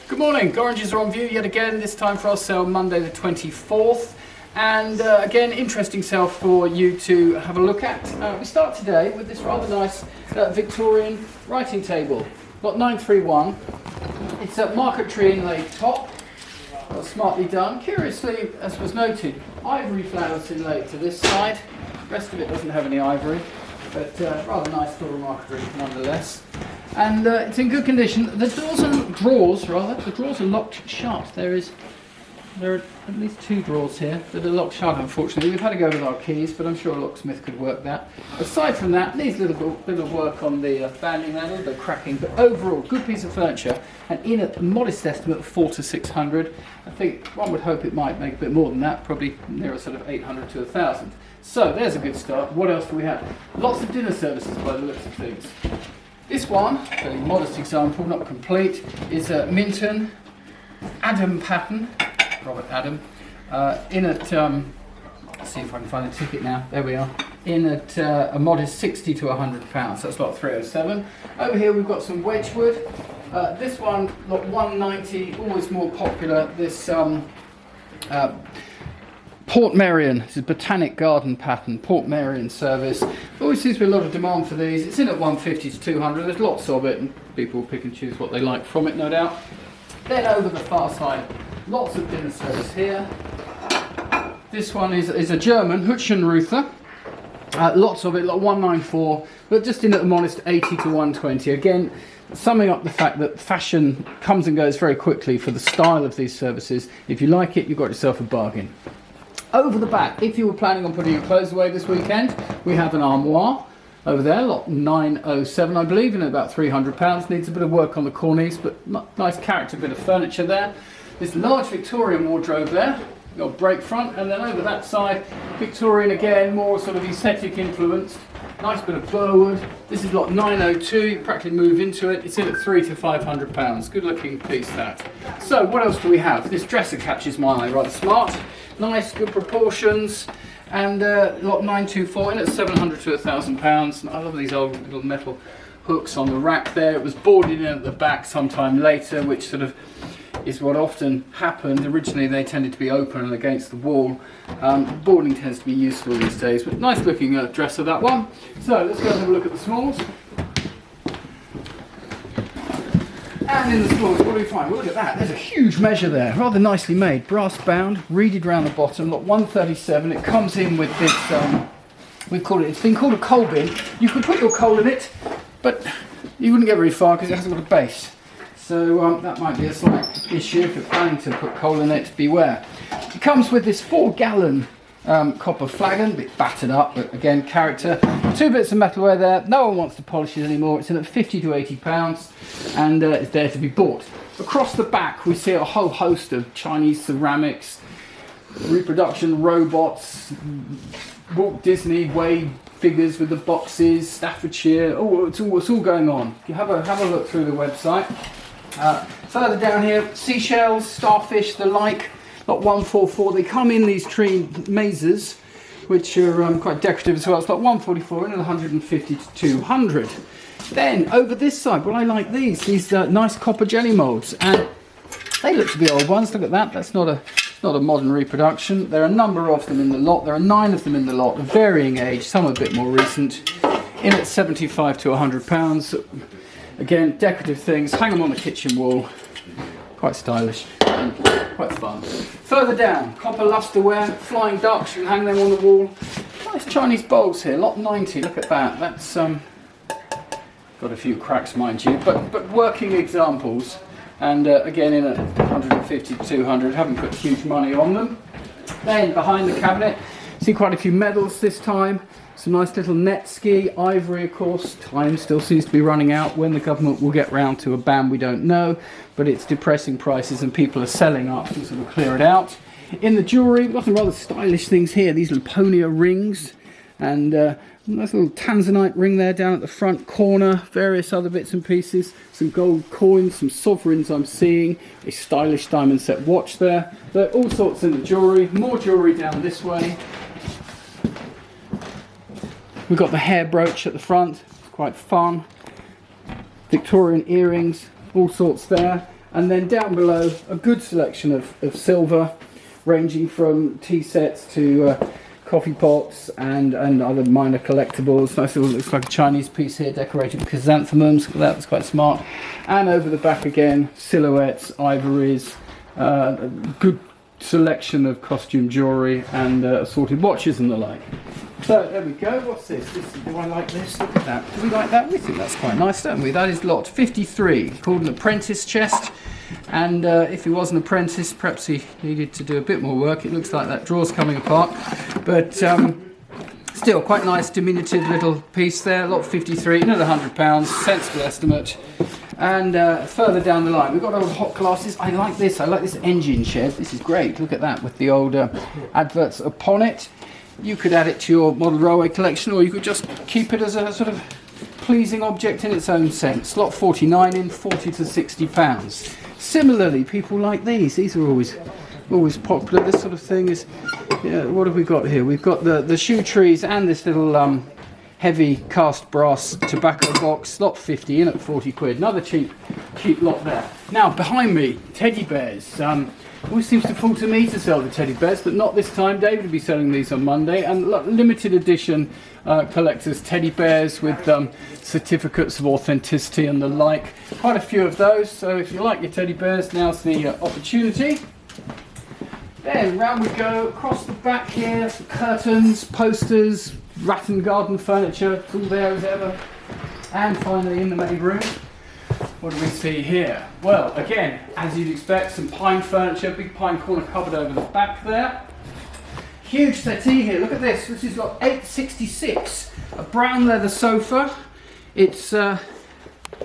Good morning, Gorringes are on view yet again, this time for our sale Monday the 24th. And again, interesting sale for you to have a look at. We start today with this rather nice Victorian writing table. Lot 931. It's a marquetry inlaid top, smartly done. Curiously, as was noted, ivory flowers inlaid to this side. The rest of it doesn't have any ivory, but rather nice little marquetry nonetheless. And it's in good condition. The drawers are locked shut. There are at least two drawers here that are locked shut, unfortunately. We've had to go with our keys, but I'm sure a locksmith could work that. Aside from that, needs a little bit of work on the banding there, a little bit of cracking, but overall, good piece of furniture, and in a modest estimate of 400 to 600. I think one would hope it might make a bit more than that, probably nearer sort of 800 to 1,000. So there's a good start. What else do we have? Lots of dinner services by the looks of things. This one, fairly modest example, not complete, is a Minton Adam pattern, Robert Adam, in at, let's see if I can find the ticket now, there we are, in at a modest 60 to 100 pounds, that's lot 307. Over here we've got some Wedgwood, this one, lot 190, always more popular, this Port Merion, this is Botanic Garden pattern, Port Merion service. Always seems to be a lot of demand for these. It's in at 150 to 200, there's lots of it and people pick and choose what they like from it, no doubt. Then over the far side, lots of dinner service here. This one is a German, Hutschenruther. Lots of it, like 194, but just in at the modest 80 to 120. Again, summing up the fact that fashion comes and goes very quickly for the style of these services. If you like it, you've got yourself a bargain. Over the back, if you were planning on putting your clothes away this weekend, we have an armoire over there, lot 907 I believe, and about £300. Needs a bit of work on the cornice, but nice character bit of furniture there. This large Victorian wardrobe there, got break front, and then over that side, Victorian again, more sort of aesthetic influenced. Nice bit of Burwood. This is lot 902, you practically move into it. It's in at £300 to £500. Good looking piece that. So what else do we have? This dresser catches my eye, rather smart. Nice, good proportions. And lot 924 in at £700 to £1,000. I love these old little metal hooks on the rack there. It was boarded in at the back sometime later, which sort of is what often happened. Originally they tended to be open and against the wall. Boarding tends to be useful these days, but nice looking dresser, that one. So let's go and have a look at the smalls. And in the smalls, what do we find? Well, look at that, there's a huge measure there, rather nicely made, brass bound, reeded round the bottom, lot 137. It comes in with this, it's been called a coal bin. You can put your coal in it, but you wouldn't get very far because it hasn't got a base. So that might be a slight issue if you're planning to put coal in it, beware. It comes with this 4-gallon copper flagon, a bit battered up, but again, character. 2 bits of metalware there, no one wants to polish it anymore. It's in at 50 to 80 pounds, and it's there to be bought. Across the back, we see a whole host of Chinese ceramics, reproduction robots, Walt Disney Wade figures with the boxes, Staffordshire. Oh, it's all going on. You have a look through the website. Further down here, seashells, starfish, the like. Lot 144. They come in these tree mazes, which are quite decorative as well. It's lot 144 in at 150 to 200. Then over this side, well, I like these nice copper jelly moulds, and they look to be old ones. Look at that. That's not a modern reproduction. There are a number of them in the lot. There are 9 of them in the lot, of varying age. Some are a bit more recent. In at 75 to 100 pounds. Again, decorative things. Hang them on the kitchen wall. Quite stylish. And quite fun. Further down, copper lustreware, flying ducks. You can hang them on the wall. Nice Chinese bowls here. Lot 90. Look at that. That's got a few cracks, mind you, but working examples. And again, in at 150 to 200, haven't put huge money on them. Then behind the cabinet, see quite a few medals this time. Some nice little net ski, ivory of course. Time still seems to be running out. When the government will get round to a ban, we don't know. But it's depressing prices and people are selling up to sort of clear it out. In the jewellery, we've got some rather stylish things here. These Laponia rings and nice little tanzanite ring there down at the front corner, various other bits and pieces, some gold coins, some sovereigns I'm seeing, a stylish diamond set watch there. There are all sorts in the jewellery, more jewellery down this way. We've got the hair brooch at the front, it's quite fun. Victorian earrings, all sorts there. And then down below, a good selection of silver, ranging from tea sets to coffee pots and other minor collectibles. Nice little, looks like a Chinese piece here, decorated with chrysanthemums. That was quite smart. And over the back again, silhouettes, ivories, good selection of costume jewellery and assorted watches and the like. So there we go. What's this? Do I like this? Look at that. Do we like that? We think that's quite nice, don't we? That is lot 53, called an apprentice chest. And if he was an apprentice, perhaps he needed to do a bit more work. It looks like that drawer's coming apart. But still, quite nice, diminutive little piece there. Lot 53, another £100, sensible estimate. And further down the line, we've got old hot glasses. I like this engine shed. This is great. Look at that, with the old adverts upon it. You could add it to your model railway collection, or you could just keep it as a sort of pleasing object in its own sense. Lot 49 in, 40 to 60 pounds. Similarly, people like these. These are always popular. This sort of thing is, what have we got here? We've got the shoe trees and this little heavy cast brass tobacco box. Lot 50 in at 40 quid. Another cheap lot there. Now, behind me, teddy bears. Always seems to fall to me to sell the teddy bears, but not this time. David will be selling these on Monday, and limited edition collectors teddy bears with certificates of authenticity and the like. Quite a few of those, so if you like your teddy bears, now's the opportunity. Then round we go, across the back here, curtains, posters, Rattan garden furniture, it's all there as ever. And finally in the main room, what do we see here? Well, again, as you'd expect, some pine furniture, big pine corner cupboard over the back there. Huge settee here, look at this. This is lot 866, a brown leather sofa. It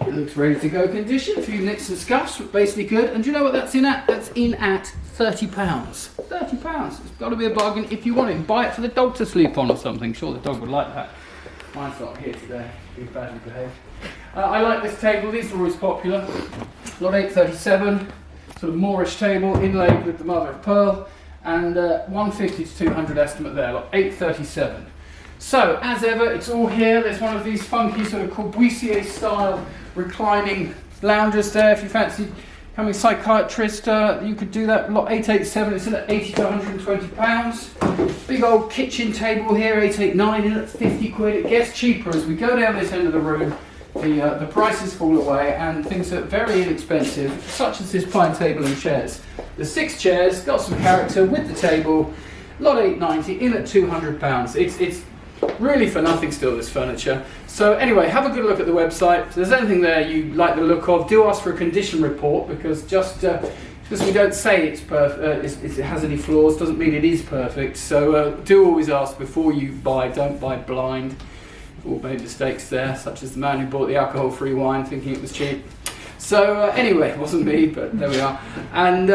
looks ready to go condition, a few nicks and scuffs, but basically good. And do you know what that's in at? That's in at £30. £30, it's got to be a bargain if you want it. Buy it for the dog to sleep on or something, sure the dog would like that. Mine's not here today, he's badly behaved. I like this table, these are always popular. Lot 837, sort of Moorish table, inlaid with the mother of pearl, and 150 to 200 estimate there, lot 837. So, as ever, it's all here. There's one of these funky sort of Corbusier style reclining loungers there. If you fancy becoming a psychiatrist, you could do that. Lot 887, it's at 80 to 120 pounds. Big old kitchen table here, 889 in at 50 quid. It gets cheaper as we go down this end of the room. The prices fall away and things are very inexpensive, such as this pine table and chairs. The 6 chairs, got some character with the table, lot 890 in at £200. It's really for nothing still, this furniture. So anyway, have a good look at the website. If there's anything there you like the look of, do ask for a condition report, because just because we don't say it's perfect, it has any flaws, doesn't mean it is perfect. So do always ask before you buy. Don't buy blind. All made mistakes there, such as the man who bought the alcohol-free wine thinking it was cheap. So anyway, it wasn't me, but there we are. And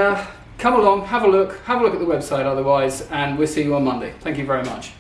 come along, have a look at the website otherwise, and we'll see you on Monday. Thank you very much.